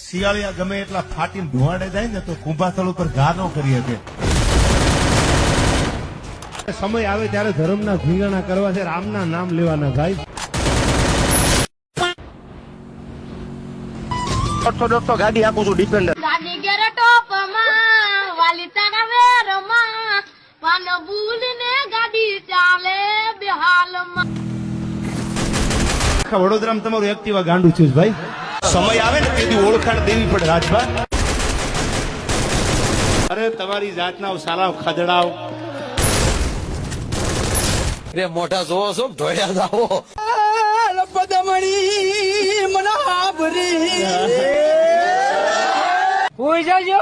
શિયાળિયા ગમે એટલા ફાટીને ધોવાડે જાય ને તો કુંભાસળ ઉપર ઘા ન કરી શકે. સમય આવે ત્યારે ધર્મના ધીંગાણા કરવા છે, રામના નામ લેવાના ભાઈ. દોસ્તો ગાડી આપું છું ડિપેન્ડર. ગાડી ગેરે ટોપમાં વાલી તારા વેરમાં પાન ભૂલીને ગાડી ચાલે બેહાલમાં. આખા વડોદરામાં તમારું એક્ટિવા ગાંડું છે ભાઈ. સમય આવે ને તેથી ઓળખાણ દેવી પડે રાજભા. અરે તમારી જાતના સારા ખદડાવ રે મોઢા જોવો છો ઢોળ્યા જાવો પદમણી મને હાભરી હોઈ જાજો